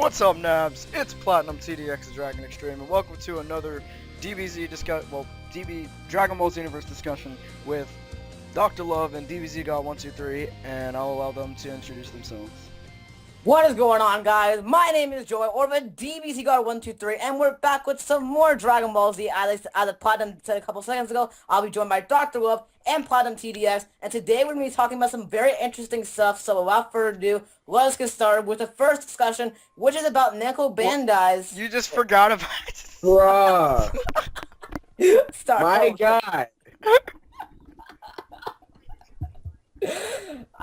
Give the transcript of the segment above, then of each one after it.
What's up, Nabs? It's Platinum TDX Dragon Xtreme, and welcome to another DBZ Dragon Ball Universe discussion with Dr. Love and DBZ God 123, and I'll allow them to introduce themselves. What is going on, guys? My name is Joy, or the DBZ God 123, and we're back with some more Dragon Ball Z. As Platinum said a couple seconds ago, I'll be joined by Dr. Love and Platinum TDX, and today we're going to be talking about some very interesting stuff. So without further ado, let us get started with the first discussion, which is about Namco Bandai's... You just forgot about it. Bruh. My God.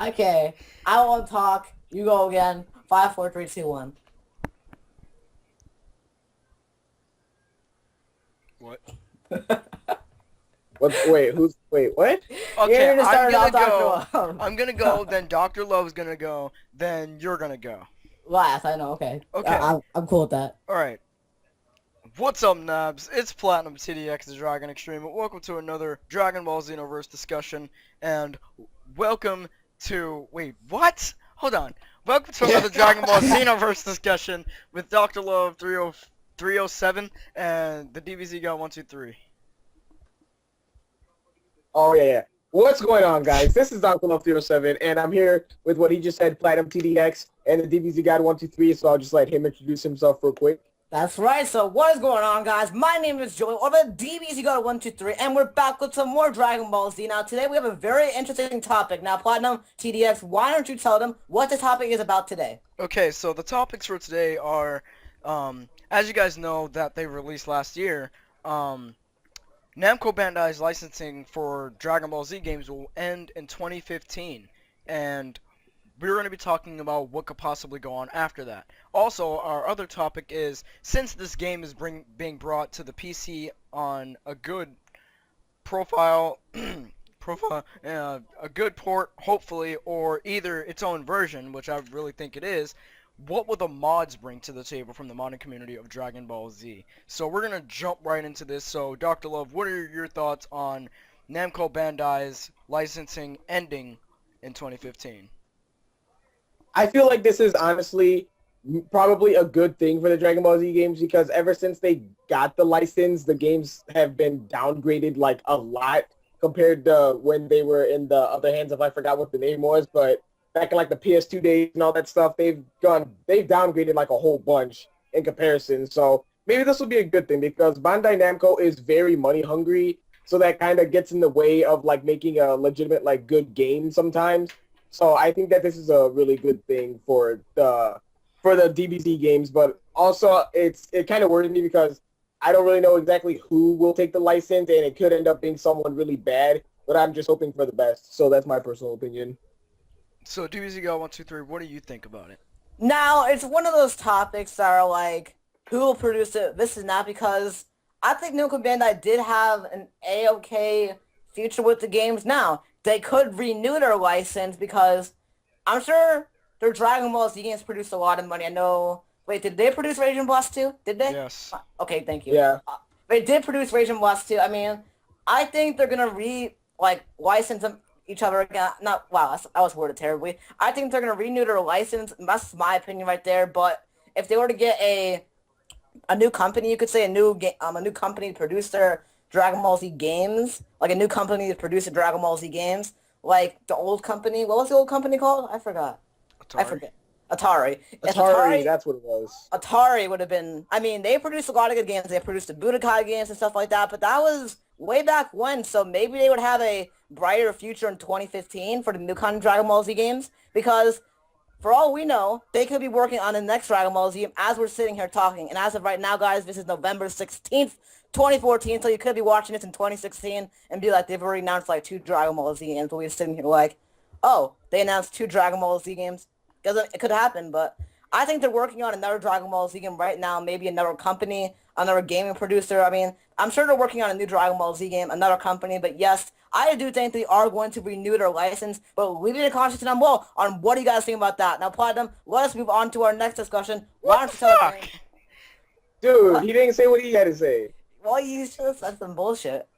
Okay, I won't talk. You go again. 5, 4, 3, 2, 1. What? Wait, what? Okay, I'm gonna go, then Dr. Love's gonna go, then you're gonna go. Last, I know, okay. Okay. I'm cool with that. Alright. What's up, Nabs? It's Platinum TDX Dragon Xtreme, and welcome to another Dragon Ball Xenoverse discussion, and welcome to... Wait, what? Hold on. Welcome to another Dragon Ball Xenoverse discussion with Dr. Love 307 and the DBZ God 123. Oh, yeah. What's going on, guys? This is Dr. Love 307, and I'm here with what he just said, Platinum TDX and the DBZ God 123, so I'll just let him introduce himself real quick. That's right, so what is going on, guys? My name is Joey, or the DBZ God 123, and we're back with some more Dragon Ball Z. Now, today we have a very interesting topic. Now, Platinum, TDX, why don't you tell them what the topic is about today? Okay, so the topics for today are, as you guys know that they released last year, Namco Bandai's licensing for Dragon Ball Z games will end in 2015, and we're going to be talking about what could possibly go on after that. Also, our other topic is, since this game is being brought to the PC on a good profile, a good port, hopefully, or either its own version, which I really think it is, what will the mods bring to the table from the modding community of Dragon Ball Z? So we're going to jump right into this. So, Dr. Love, what are your thoughts on Namco Bandai's licensing ending in 2015? I feel like this is honestly probably a good thing for the Dragon Ball Z games because ever since they got the license, the games have been downgraded like a lot compared to when they were in the other hands of, I forgot what the name was, but back in like the PS2 days and all that stuff, they've downgraded like a whole bunch in comparison. So maybe this will be a good thing because Bandai Namco is very money hungry, so that kind of gets in the way of like making a legitimate like good game sometimes. So I think that this is a really good thing for the DBZ games, but also it kind of worries me because I don't really know exactly who will take the license, and it could end up being someone really bad, but I'm just hoping for the best. So that's my personal opinion. So DBZ God 123, what do you think about it? Now, it's one of those topics that are like, who will produce it? This is not because I think Namco Bandai did have an A-OK future with the games. Now, they could renew their license because I'm sure their Dragon Ball Z games produced a lot of money. I know... Wait, did they produce Raging Blast 2? Did they? Yes. Okay, thank you. Yeah. They did produce Raging Blast 2. I mean, I think they're going to license them each other again. Not... Wow, I was worded terribly. I think they're going to renew their license. That's my opinion right there. But if they were to get a new company, you could say a new company to produce their Dragon Ball Z games, like a new company to produce the Dragon Ball Z games, like the old company. What was the old company called? I forgot. Atari. I forget. Atari. Atari, that's what it was. Atari would have been... I mean, they produced a lot of good games. They produced the Budokai games and stuff like that, but that was way back when, so maybe they would have a brighter future in 2015 for the new kind of Dragon Ball Z games, because for all we know, they could be working on the next Dragon Ball Z game as we're sitting here talking. And as of right now, guys, this is November 16th, 2014, so you could be watching this in 2016 and be like, they've already announced like 2 Dragon Ball Z games, but we're sitting here like, oh, they announced 2 Dragon Ball Z games. It could happen, but I think they're working on another Dragon Ball Z game right now, maybe another company, another gaming producer. I mean, I'm sure they're working on a new Dragon Ball Z game, another company, but yes, I do think they are going to renew their license, but leave it in conscious down below on what do you guys think about that. Now, Platinum, let us move on to our next discussion. Why don't you tell us? Dude, he didn't say what he had to say. Well, you just said some bullshit.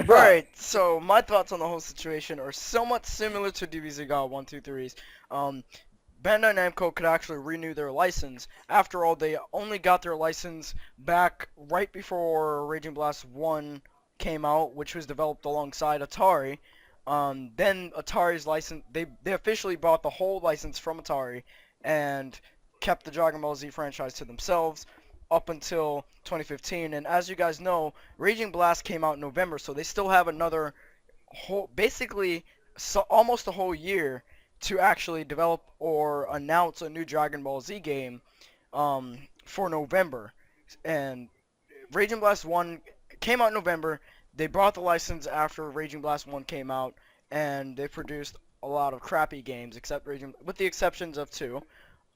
Right, so my thoughts on the whole situation are somewhat similar to DBZ God 123's. Bandai Namco could actually renew their license. After all, they only got their license back right before Raging Blast 1 came out, which was developed alongside Atari. Then Atari's license, they officially bought the whole license from Atari and kept the Dragon Ball Z franchise to themselves up until 2015. And as you guys know, Raging Blast came out in November, so they still have another basically almost a whole year to actually develop or announce a new Dragon Ball Z game for November. And Raging Blast 1 came out in November. They bought the license after Raging Blast 1 came out, and they produced a lot of crappy games, with the exceptions of two,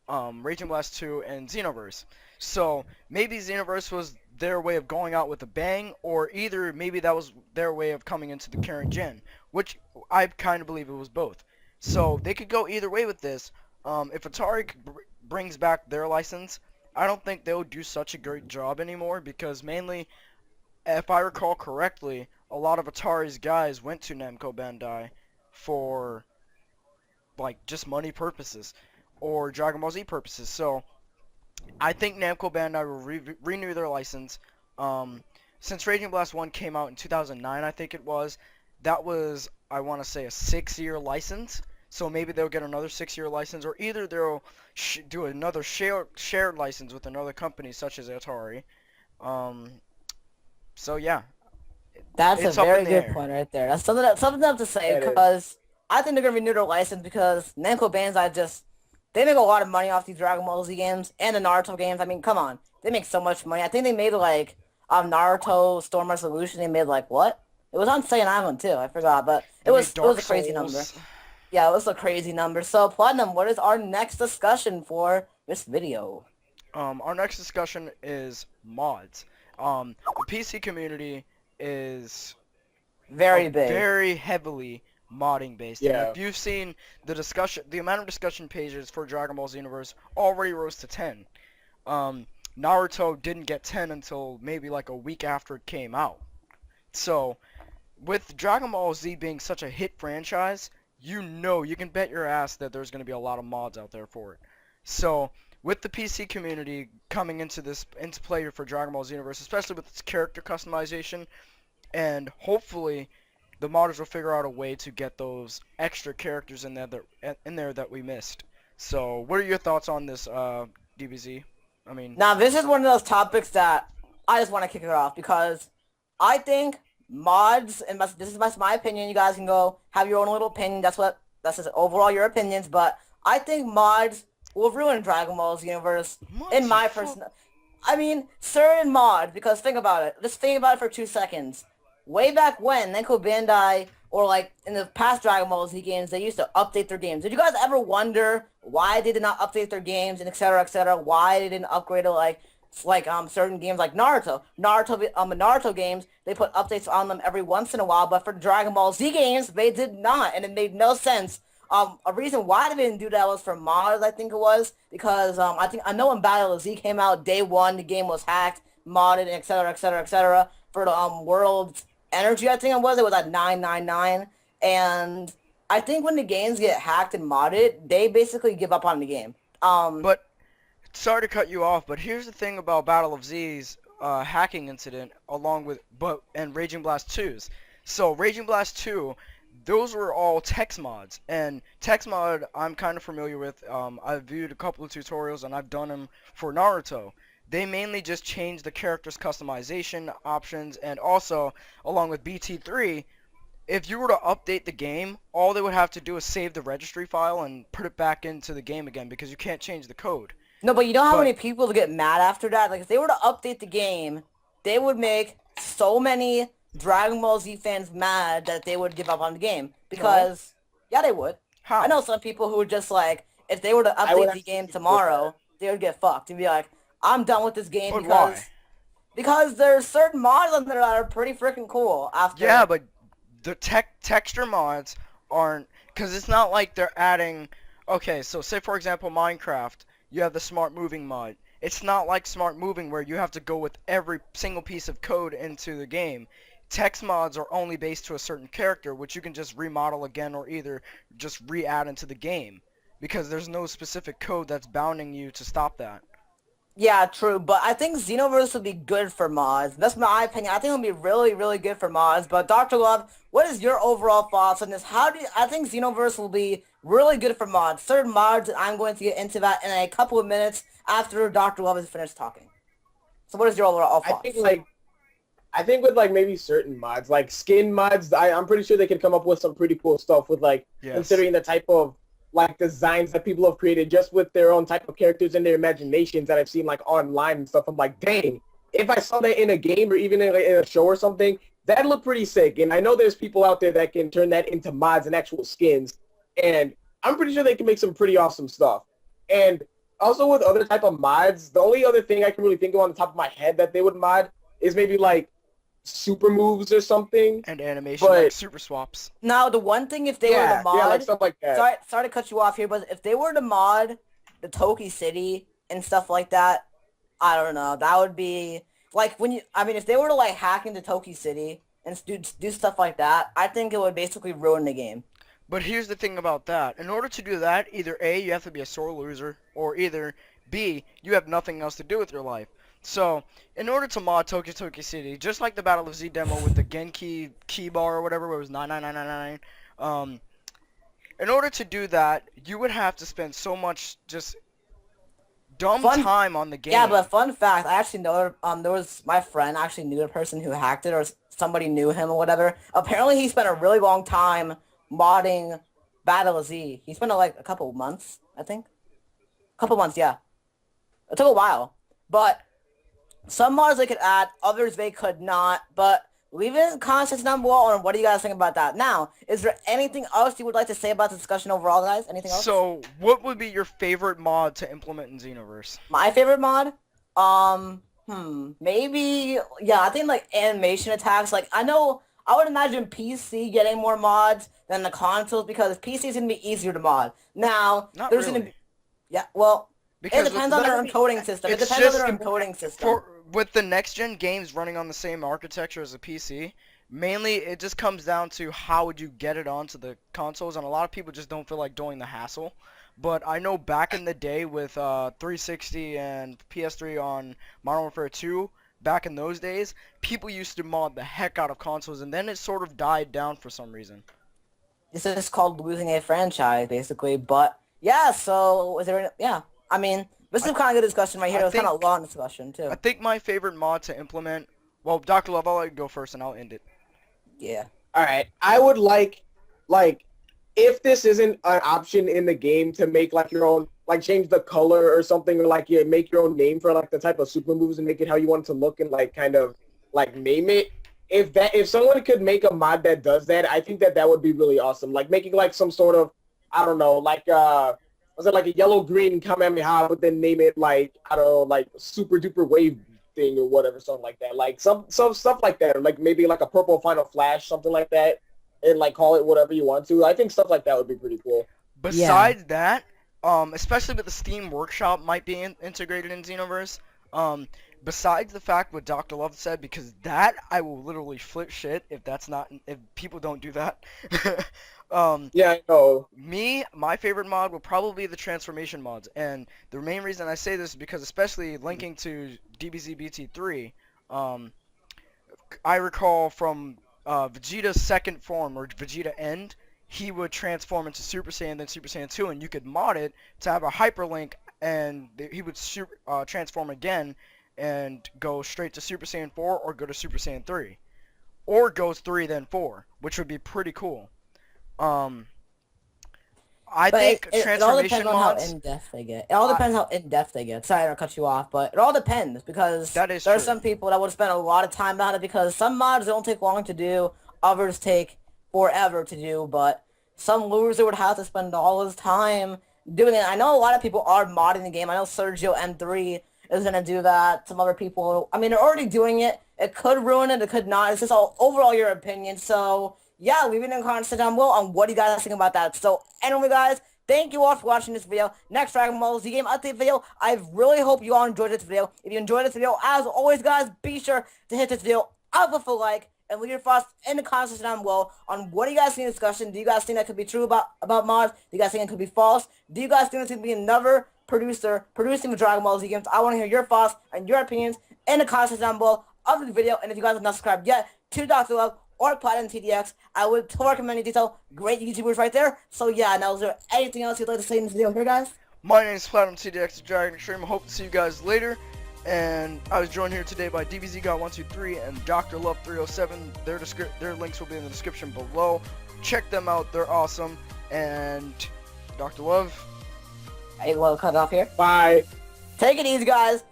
Raging Blast 2 and Xenoverse. So maybe Xenoverse was their way of going out with a bang, or either maybe that was their way of coming into the current gen, which I kind of believe it was both. So they could go either way with this. If Atari brings back their license, I don't think they'll do such a great job anymore, because mainly, if I recall correctly, a lot of Atari's guys went to Namco Bandai for like just money purposes or Dragon Ball Z purposes. So I think Namco Bandai will renew their license. Since Raging Blast 1 came out in 2009, I think it was, that was, I want to say, a 6-year license. So maybe they'll get another 6-year license, or either they'll do another shared license with another company such as Atari. So yeah, That's a it's up very in the good air. point right there. That's something else to say, It is. because I think they're gonna renew their license, because Namco Bandai they make a lot of money off these Dragon Ball Z games and the Naruto games. I mean, come on, they make so much money. I think they made like Naruto Storm Resolution. They made like what? It was on Saiyan Island too. I forgot, but They made it was Dark a crazy Souls. number. Yeah, it was a crazy number. So Platinum, what is our next discussion for this video? Our next discussion is mods. The PC community is Very big. very heavily modding based. And Yeah. if you've seen the amount of discussion pages for Dragon Ball Z Universe already rose to 10. Naruto didn't get 10 until maybe like a week after it came out. So, with Dragon Ball Z being such a hit franchise, you can bet your ass that there's going to be a lot of mods out there for it. So, with the PC community coming into play for Dragon Ball Z Universe, especially with its character customization, and hopefully the modders will figure out a way to get those extra characters in there that we missed. So, what are your thoughts on this, DBZ? I mean, Now, this is one of those topics that I just want to kick it off, because I think mods, and this is my opinion, you guys can go have your own little opinion, that's just overall your opinions, but I think mods will ruin Dragon Ball's universe, in my personal... I mean, certain mods, because think about it. Just think about it for 2 seconds. Way back when, Namco Bandai, or like in the past Dragon Ball Z games, they used to update their games. Did you guys ever wonder why they did not update their games, and et cetera, why they didn't upgrade it like certain games like Naruto games, they put updates on them every once in a while, but for Dragon Ball Z games, they did not, and it made no sense. A reason why they didn't do that was for mods, I think it was, because I know when Battle of Z came out, day one, the game was hacked, modded, et cetera, for the World's Energy, I think it was at 999, and I think when the games get hacked and modded, they basically give up on the game. But sorry to cut you off, but here's the thing about Battle of Z's hacking incident, and Raging Blast 2's. So Raging Blast 2, those were all text mods, and text mod I'm kind of familiar with. I've viewed a couple of tutorials, and I've done them for Naruto. They mainly just changed the character's customization options, and also, along with BT3, if you were to update the game, all they would have to do is save the registry file and put it back into the game again, because you can't change the code. No, but you know how many people get mad after that? Like, if they were to update the game, they would make so many Dragon Ball Z fans mad that they would give up on the game. Because, yeah, they would. How? I know some people who would just, like, if they were to update the game tomorrow, they would get fucked and be like, I'm done with this game. But because why? Because there's certain mods on there that are pretty freaking cool. Yeah, but the texture mods aren't, because it's not like they're adding, okay, so say for example Minecraft, you have the smart moving mod. It's not like smart moving where you have to go with every single piece of code into the game. Text mods are only based to a certain character, which you can just remodel again or either just re-add into the game. because there's no specific code that's bounding you to stop that. Yeah, true, but I think Xenoverse would be good for mods. That's my opinion. I think it would be really, really good for mods. But Dr. Love, what is your overall thoughts on this? I think Xenoverse will be really good for mods. Certain mods, I'm going to get into that in a couple of minutes after Dr. Love is finished talking. So what is your overall thoughts? I think with like maybe certain mods, like skin mods, I'm pretty sure they could come up with some pretty cool stuff with like considering the type of like designs that people have created just with their own type of characters and their imaginations that I've seen like online and stuff. I'm like, dang, if I saw that in a game or even in a show or something, that'd look pretty sick. And I know there's people out there that can turn that into mods and actual skins. And I'm pretty sure they can make some pretty awesome stuff. And also with other type of mods, the only other thing I can really think of on the top of my head that they would mod is maybe like super moves or something. And animation, like super swaps. Now, the one thing if they were to mod... Yeah, like stuff like that. Sorry to cut you off here, but if they were to mod the Toki City and stuff like that, I don't know. That would be... Like, if they were to, like, hack into Toki City and do stuff like that, I think it would basically ruin the game. But here's the thing about that. In order to do that, either A, you have to be a sore loser, or either B, you have nothing else to do with your life. So, in order to mod Toki City, just like the Battle of Z demo with the Genki key bar or whatever, where it was 99999, in order to do that, you would have to spend so much just dumb time on the game. Yeah, but fun fact, I actually know, there was, my friend actually knew a person who hacked it, or somebody knew him or whatever. Apparently he spent a really long time modding Battle of Z. He spent like a couple months, I think. A couple months, yeah. It took a while. But some mods they could add, others they could not. But leave it in the comments down below on what do you guys think about that. Now, is there anything else you would like to say about the discussion overall, guys? Anything else? So, what would be your favorite mod to implement in Xenoverse? My favorite mod? Maybe, yeah, I think like animation attacks. Like, I would imagine PC getting more mods than the consoles because PC is going to be easier to mod. Now, Not there's really. going to be, yeah, well, Because it depends on their encoding system. It depends on their encoding system. With the next-gen games running on the same architecture as a PC, mainly it just comes down to how would you get it onto the consoles, and a lot of people just don't feel like doing the hassle. But I know back in the day with 360 and PS3 on Modern Warfare 2, back in those days, people used to mod the heck out of consoles, and then it sort of died down for some reason. This is called losing a franchise, basically. But, yeah, so, I mean, this is kind of good discussion right here. It was kind of a long discussion, too. I think my favorite mod to implement... Well, Dr. Love, I'll let you go first, and I'll end it. Yeah. Alright, I would like, if this isn't an option in the game to make, like, your own, like, change the color or something, or, like, make your own name for, like, the type of super moves and make it how you want it to look and, like, kind of, like, name it. If someone could make a mod that does that, I think that would be really awesome. Like, making, like, some sort of, I don't know, like, was it like a yellow-green Kamehameha, but then name it like, I don't know, like super-duper wave thing or whatever, something like that. Like some stuff like that, or like maybe like a purple Final Flash, something like that, and like call it whatever you want to. I think stuff like that would be pretty cool. Besides that, especially with the Steam Workshop might be integrated in Xenoverse, besides the fact what Dr. Love said, because that I will literally flip shit if people don't do that. Yeah, I know. My favorite mod will probably be the transformation mods, and the main reason I say this is because, especially linking to DBZ BT3, I recall from Vegeta's second form, or Vegeta End, he would transform into Super Saiyan, then Super Saiyan 2, and you could mod it to have a hyperlink, and he would transform again, and go straight to Super Saiyan 4, or go to Super Saiyan 3. Or go 3 then 4, which would be pretty cool. I think transformation mods... It all depends on how in-depth they get. It all depends how in-depth they get. Sorry, I don't cut you off, but it all depends, because there are some people that would spend a lot of time on it, because some mods don't take long to do, others take forever to do, but some loser would have to spend all his time doing it. I know a lot of people are modding the game. I know Sergio M3 is going to do that. Some other people, I mean, they're already doing it. It could ruin it, it could not. It's just overall your opinion, so... Yeah, leave it in the comments down below on what you guys think about that. So, anyway, guys, thank you all for watching this video. Next Dragon Ball Z game update video. I really hope you all enjoyed this video. If you enjoyed this video, as always, guys, be sure to hit this video up with a like. and leave your thoughts in the comments down below on what do you guys think of the discussion. Do you guys think that could be true about mods? Do you guys think it could be false? Do you guys think it's going to be another producer producing the Dragon Ball Z games? I want to hear your thoughts and your opinions in the comments down below of the video. And if you guys have not subscribed yet to Dr. Love or Platinum TDX, I would totally recommend you detail. Great YouTubers right there. So yeah, now is there anything else you'd like to say in this video here, guys? My name is Platinum TDX, Dragon Xtreme. I hope to see you guys later. And I was joined here today by DBZ God 123 and Dr. Love 307. Their links will be in the description below. Check them out. They're awesome. And Dr. Love. Hey, well, cut it off here. Bye. Take it easy, guys.